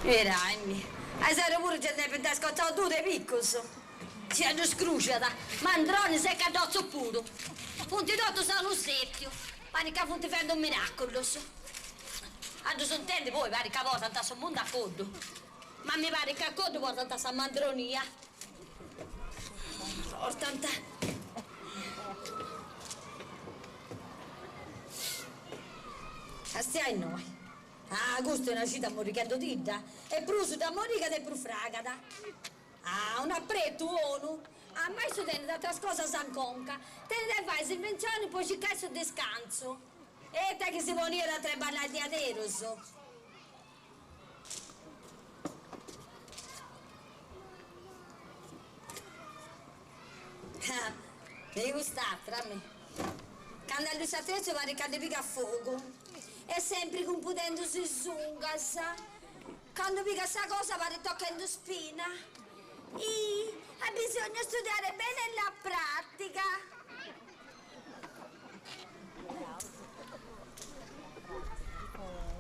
Raimi, a sera pure c'è da per ascoltare tu dei piccoli. Si hanno scruciata, mandroni se cadozzo puro. Punti d'otto sono un settio, pare che punti fendo un miracolo. Hanno sontende poi, pare che porta da un mondo d'accordo. Ma mi pare che accordo porta da sta mandronia. Portanta. Stai noi. Ah, questo è una cita moricando tidda. E bruso da morica e bru fragata. Ah, un appretto uono. Ah, mai su tenne da trascosa sanconca. Te ne fai invenzioni poi ci cai su descanso. E te che si può dire a tre ballati a teroso. Ah, devi gustare, tra me. Quando lui sta trezzo pare che pica a fuoco. E sempre computendo si zunga, sa? Quando pica sta cosa pare toccando spina. Ha bisogno studiare bene la pratica.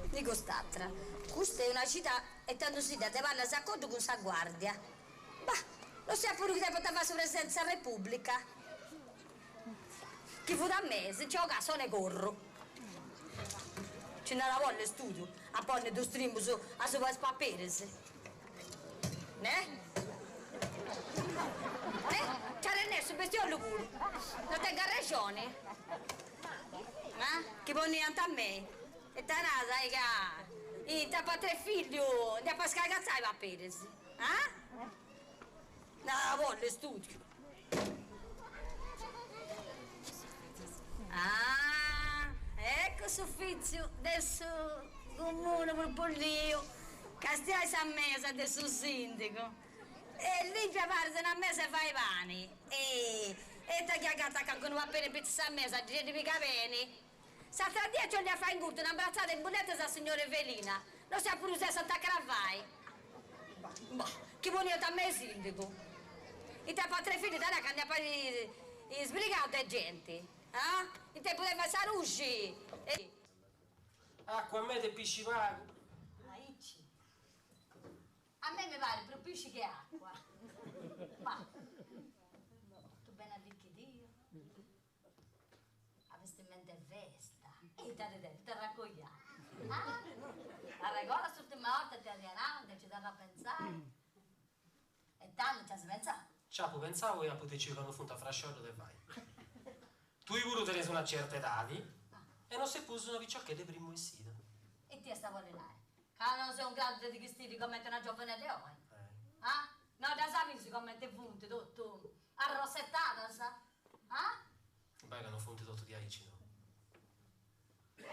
Dico st'altra, questa è una città e tanto si dà, te parla d'accordo con sa guardia. Ma lo sai pure che te poteva su presenza della Repubblica. Chi fu da me, se c'è un caso ne corro. Ce n'era volle studio, a poi ne strimbo su, a su per spaperese. Ne? C'era nesso, bestiolo pure. Non tengo ragione. Che può niente a me. E te ne sai che... te fa tre figli, ne fa scagazzare a perese. No, volle studio. Ah, ecco suffizio del suo comune per Pollio. Castiai sa mesa del suo sindaco. E lì prepara una mesa e fa i pani. E te chiagata che non va bene pizza a mesa, giri mica bene. S'altra dia ne fa in gurto una abbracciata in bulletta sa signora Evelina. Non sa pure se Santa Caravai. Boh, chi vuole da me sindaco? E te fa tre figli da là che ne fa sbrigato e gente. E te poteva fare usci. Acqua a me te pisci vago. A me mi pare più pisci che acqua. Ma tu ben avvicchi Dio. Aveste in mente festa. E te raccogliamo. La regola sull'ultima volta ti arriveranno, ci darà a pensare. E tanto ci si pensa. Ciapo, pensavo che a poter giocare un funto a frasciolo te vai. Tu hai voluto tenere una certa età e non sei posto una picciocchetta prima vestita. E ti stavo là. Che non sei un grado di vestiti come una giovane leone. No, da sapere si commenta i punti, tutto arrossettata, sa? Beh, che non fonti tutto di aici, no?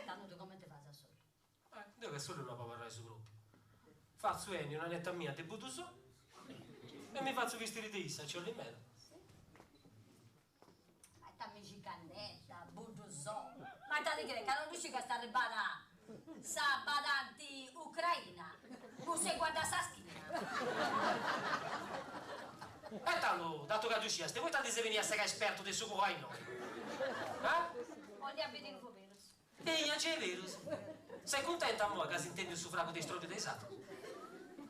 Tanto tu come ti fai da solo? Devo che solo una parlare su gruppo. Faccio una netta mia, te butto su e mi faccio vestire di issa, c'ho l'imero. Ma dammi cicannetta, butto su. Ma te di che non riesci a stare badà? Sa badanti Ucraina. Tu sei guarda sta schina. E tanto, dato che tu sia, vuoi tanto se venire a essere esperto del suo cuore noi? Voglio abitare un po' vero. Ehi, non c'è vero. Sei contenta a moi che si intende il suffrago di stronzo esatto?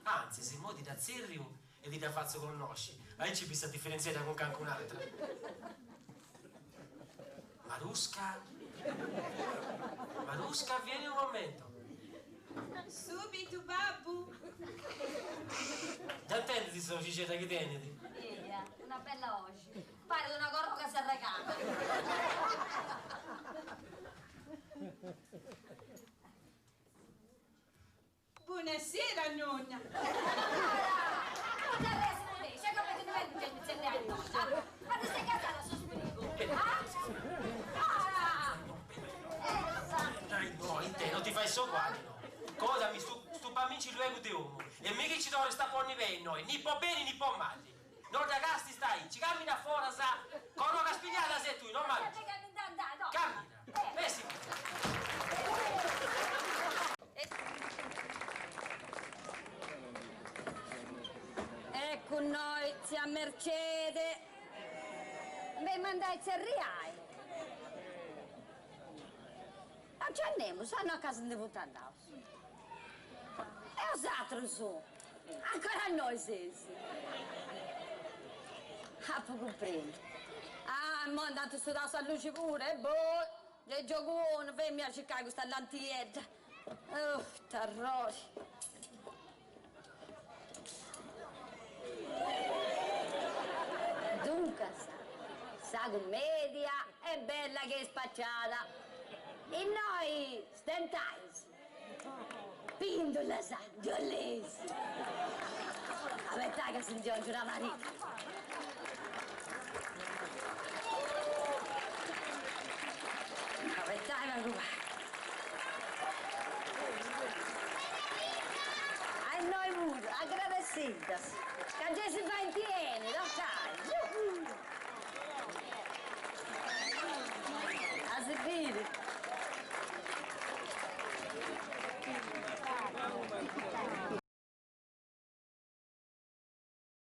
Anzi, se mo ti da zerrio e ti da fazzo conosci, hai ci pista differenziata con qualcun altro. Marusca, vieni un momento. Subito, babbo. Da intendi sto cicetta che teniti? Una bella oggi. Pare di una corro che si arrecata. Buonasera, nonna. Non ti arresti lì, c'è come ti diventi iniziare a nonna. Ma ti sei casata su spirico? Dai, no, in te non ti fai so quali, no? Cosa mi stu amici luogo di uomo? E mica ci dovrei sta buoni per noi, ni po' bene ni po' male. Non ragazzi stai, ci cammina fuori, sa? Con una spigliata sei tu, non male. Cammina, messi. Ecco noi, zia Mercede. Mi mandai a riai. Non ci andiamo, sono a casa di puttana. E os altri sono? Ancora a noi stessi. Ah, può comprendere. Ah, ma andate su da luce pure, boh. Le giocone, venmi a cercare questa lantietta. Oh, terrore. Dunque, sta commedia è bella che è spacciata. E noi, stentais. Pindola, sa, giallesi. Aspetta che si ingiunge una manita. Aspetta, ma come? A noi pure, agradecidas. Che già si